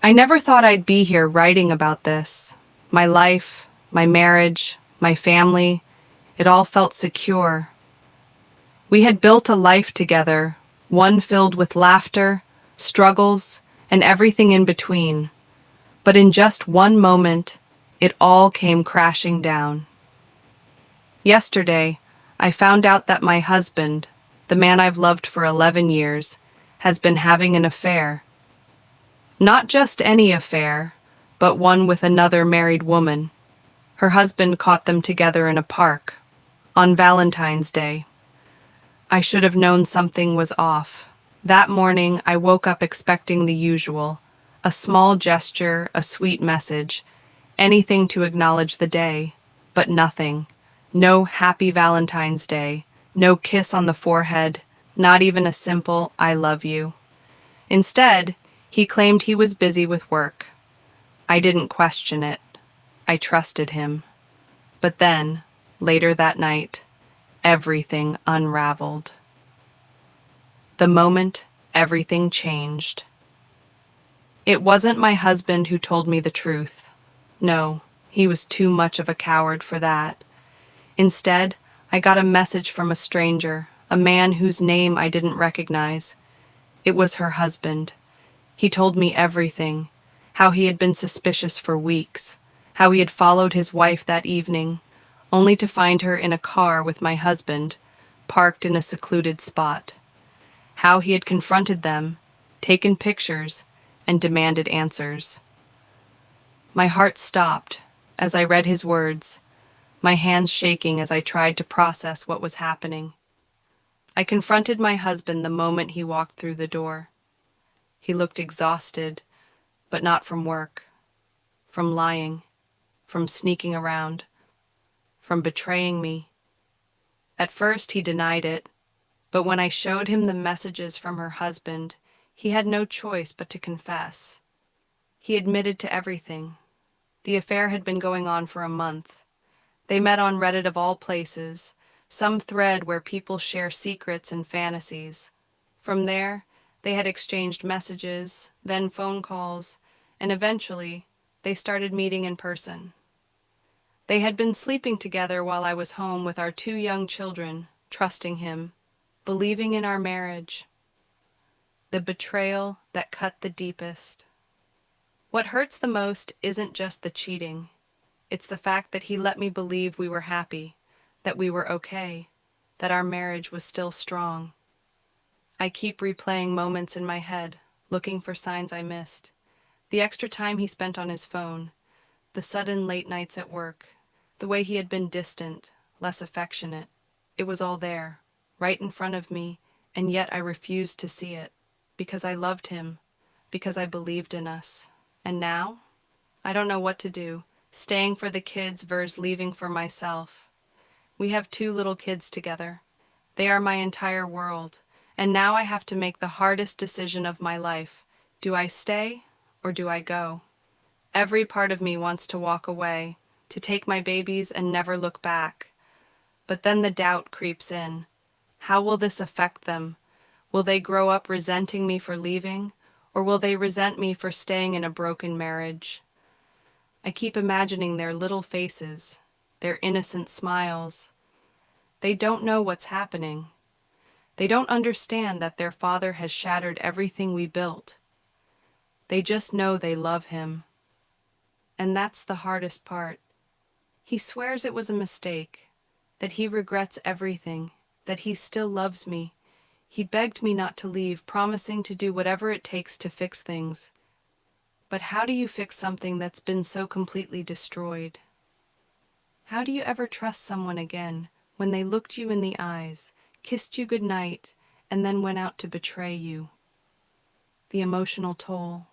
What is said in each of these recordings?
I never thought I'd be here writing about this. My life, my marriage, my family, it all felt secure. We had built a life together, one filled with laughter, struggles, and everything in between. But in just one moment, it all came crashing down. Yesterday, I found out that my husband, the man I've loved for 11 years, has been having an affair. Not just any affair, but one with another married woman. Her husband caught them together in a park, on Valentine's Day. I should have known something was off. That morning, I woke up expecting the usual, a small gesture, a sweet message, anything to acknowledge the day, but nothing. No happy Valentine's Day, no kiss on the forehead, not even a simple I love you. Instead, he claimed he was busy with work. I didn't question it. I trusted him. But then, later that night, everything unraveled. The moment everything changed. It wasn't my husband who told me the truth. No, he was too much of a coward for that. Instead, I got a message from a stranger, a man whose name I didn't recognize. It was her husband. He told me everything, how he had been suspicious for weeks, how he had followed his wife that evening, only to find her in a car with my husband, parked in a secluded spot. How he had confronted them, taken pictures, and demanded answers. My heart stopped as I read his words, my hands shaking as I tried to process what was happening. I confronted my husband the moment he walked through the door. He looked exhausted, but not from work, from lying, from sneaking around, from betraying me. At first he denied it, but when I showed him the messages from her husband, he had no choice but to confess. He admitted to everything. The affair had been going on for a month. They met on Reddit of all places, some thread where people share secrets and fantasies. From there, they had exchanged messages, then phone calls, and eventually, they started meeting in person. They had been sleeping together while I was home with our 2 young children, trusting him, believing in our marriage. The betrayal that cut the deepest. What hurts the most isn't just the cheating. It's the fact that he let me believe we were happy, that we were okay, that our marriage was still strong. I keep replaying moments in my head, looking for signs I missed. The extra time he spent on his phone, the sudden late nights at work, the way he had been distant, less affectionate. It was all there, right in front of me, and yet I refused to see it, because I loved him, because I believed in us. And now? I don't know what to do, staying for the kids versus leaving for myself. We have 2 little kids together. They are my entire world, and now I have to make the hardest decision of my life. Do I stay or do I go? Every part of me wants to walk away, to take my babies and never look back. But then the doubt creeps in. How will this affect them? Will they grow up resenting me for leaving, or will they resent me for staying in a broken marriage? I keep imagining their little faces, their innocent smiles. They don't know what's happening. They don't understand that their father has shattered everything we built. They just know they love him. And that's the hardest part. He swears it was a mistake, that he regrets everything, that he still loves me. He begged me not to leave, promising to do whatever it takes to fix things. But how do you fix something that's been so completely destroyed? How do you ever trust someone again when they looked you in the eyes, kissed you goodnight, and then went out to betray you? The emotional toll.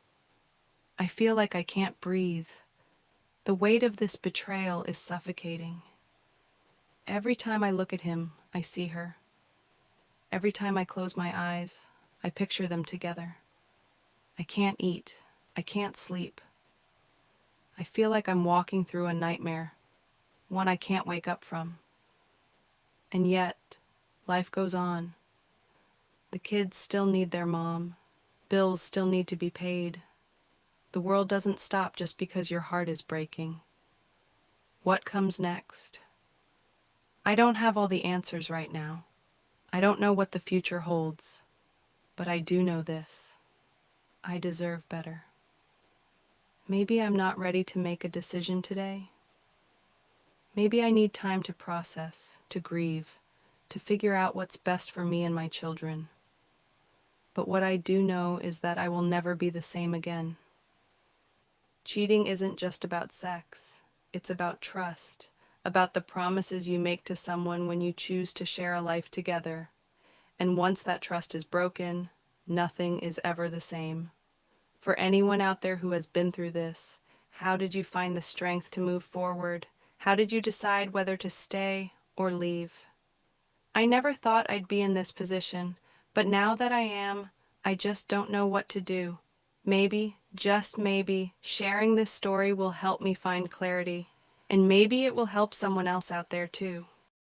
I feel like I can't breathe. The weight of this betrayal is suffocating. Every time I look at him, I see her. Every time I close my eyes, I picture them together. I can't eat. I can't sleep. I feel like I'm walking through a nightmare, one I can't wake up from. And yet, life goes on. The kids still need their mom. Bills still need to be paid. The world doesn't stop just because your heart is breaking. What comes next? I don't have all the answers right now. I don't know what the future holds, but I do know this. I deserve better. Maybe I'm not ready to make a decision today. Maybe I need time to process, to grieve, to figure out what's best for me and my children. But what I do know is that I will never be the same again. Cheating isn't just about sex. It's about trust, about the promises you make to someone when you choose to share a life together. And once that trust is broken, nothing is ever the same. For anyone out there who has been through this, how did you find the strength to move forward? How did you decide whether to stay or leave? I never thought I'd be in this position, but now that I am, I just don't know what to do. Maybe, just maybe, sharing this story will help me find clarity. And maybe it will help someone else out there too.